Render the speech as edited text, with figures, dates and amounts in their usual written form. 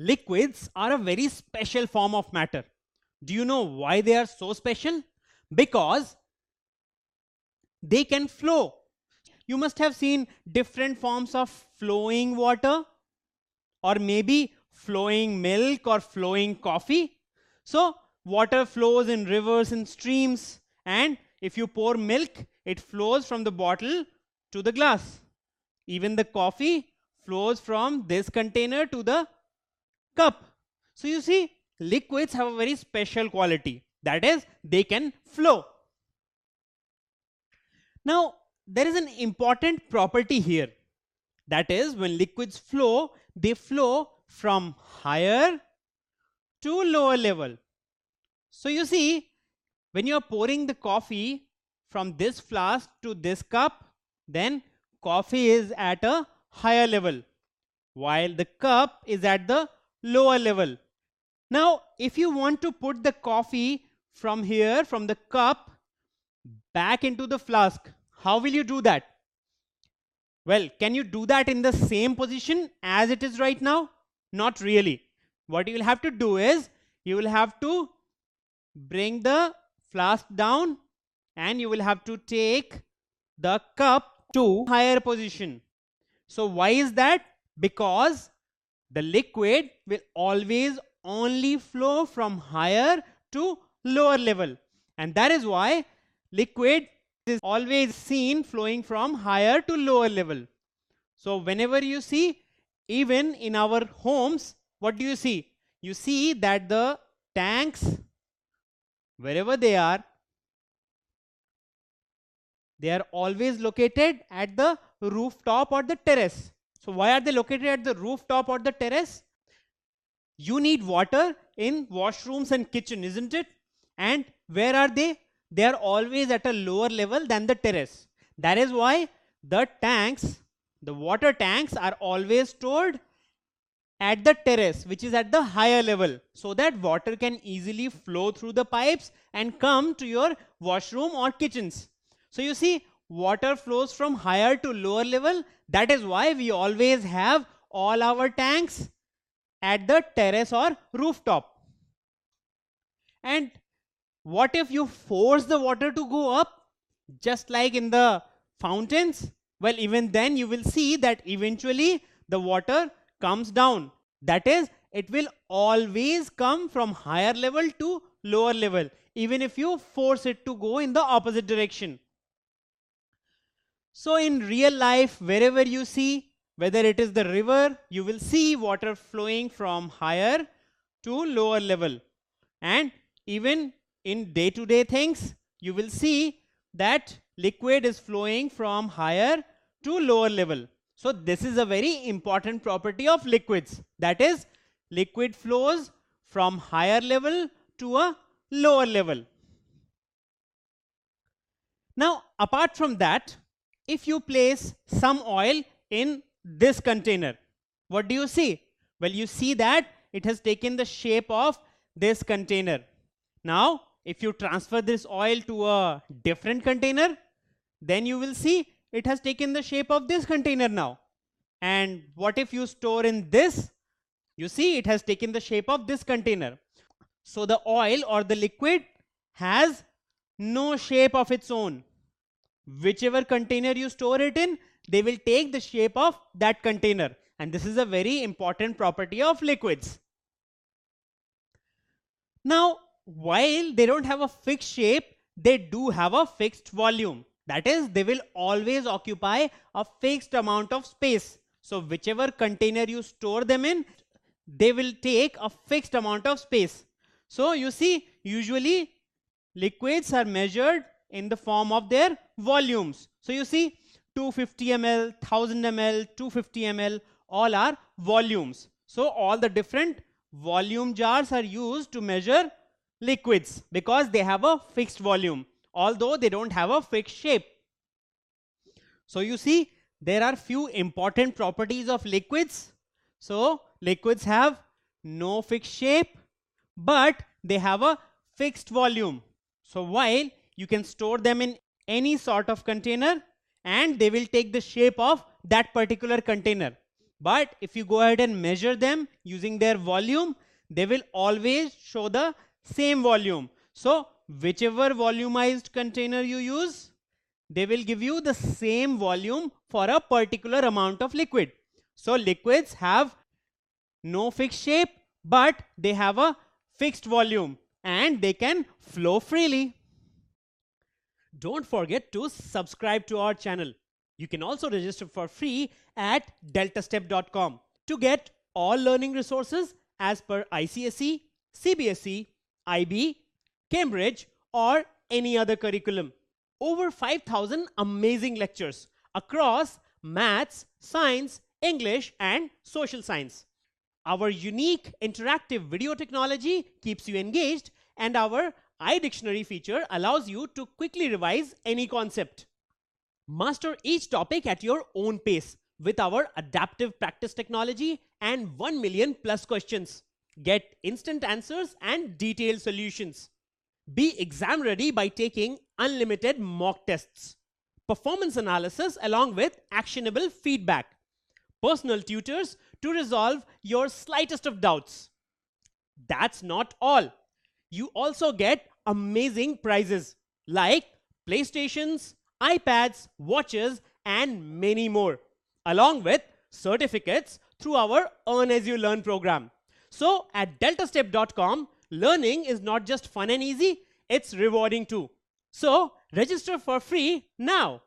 liquids are a very special form of matter. Do you know why they are so special? Because they can flow. You must have seen different forms of flowing water, or maybe flowing milk or flowing coffee. So water flows in rivers and streams, and if you pour milk, it flows from the bottle to the glass. Even the coffee flows from this container to the cup. So you see, liquids have a very special quality, that is, they can flow. Now, there is an important property here. That is, when liquids flow, they flow from higher to lower level. So you see, when you are pouring the coffee from this flask to this cup, then coffee is at a higher level, while the cup is at the lower level. Now, if you want to put the coffee from here, from the cup, back into the flask, how will you do that? Well, can you do that in the same position as it is right now? Not really. What you will have to do is, you will have to bring the flask down and you will have to take the cup to higher position. So why is that? Because the liquid will always only flow from higher to lower level, and that is why liquid is always seen flowing from higher to lower level. So whenever you see, even in our homes, what do you see? You see that the tanks, wherever they are always located at the rooftop or the terrace. So why are they located at the rooftop or the terrace? You need water in washrooms and kitchen, isn't it? And where are they? They are always at a lower level than the terrace. That is why the tanks, the water tanks, are always stored at the terrace, which is at the higher level, so that water can easily flow through the pipes and come to your washroom or kitchens. So you see, water flows from higher to lower level. That is why we always have all our tanks at the terrace or rooftop. And what if you force the water to go up, just like in the fountains? Well, even then you will see that eventually the water comes down. That is, it will always come from higher level to lower level, even if you force it to go in the opposite direction. So in real life, wherever you see, whether it is the river, you will see water flowing from higher to lower level. And even in day-to-day things, you will see that liquid is flowing from higher to lower level. So this is a very important property of liquids. That is, liquid flows from higher level to a lower level. Now, apart from that, if you place some oil in this container, what do you see? Well, you see that it has taken the shape of this container. Now, if you transfer this oil to a different container, then you will see it has taken the shape of this container now. And what if you store in this? You see, it has taken the shape of this container. So the oil or the liquid has no shape of its own. Whichever container you store it in, they will take the shape of that container. And this is a very important property of liquids. Now, while they don't have a fixed shape, they do have a fixed volume. That is, they will always occupy a fixed amount of space. So whichever container you store them in, they will take a fixed amount of space. So you see, usually liquids are measured in the form of their volumes. So you see, 250 ml, 1000 ml, 250 ml, all are volumes. So all the different volume jars are used to measure liquids because they have a fixed volume, although they don't have a fixed shape. So you see, there are few important properties of liquids. So liquids have no fixed shape, but they have a fixed volume. So while you can store them in any sort of container and they will take the shape of that particular container. But if you go ahead and measure them using their volume, they will always show the same volume. So whichever volumized container you use, they will give you the same volume for a particular amount of liquid. So liquids have no fixed shape, but they have a fixed volume and they can flow freely. Don't forget to subscribe to our channel. You can also register for free at deltastep.com to get all learning resources as per ICSE, CBSE, IB, Cambridge, or any other curriculum. Over 5,000 amazing lectures across maths, science, English, and social science. Our unique interactive video technology keeps you engaged, and our iDictionary feature allows you to quickly revise any concept. Master each topic at your own pace with our adaptive practice technology and 1 million plus questions. Get instant answers and detailed solutions. Be exam ready by taking unlimited mock tests, performance analysis along with actionable feedback, personal tutors to resolve your slightest of doubts. That's not all. You also get amazing prizes like PlayStations, iPads, watches, and many more, along with certificates through our Earn As You Learn program. So at deltastep.com, learning is not just fun and easy, it's rewarding too. So register for free now.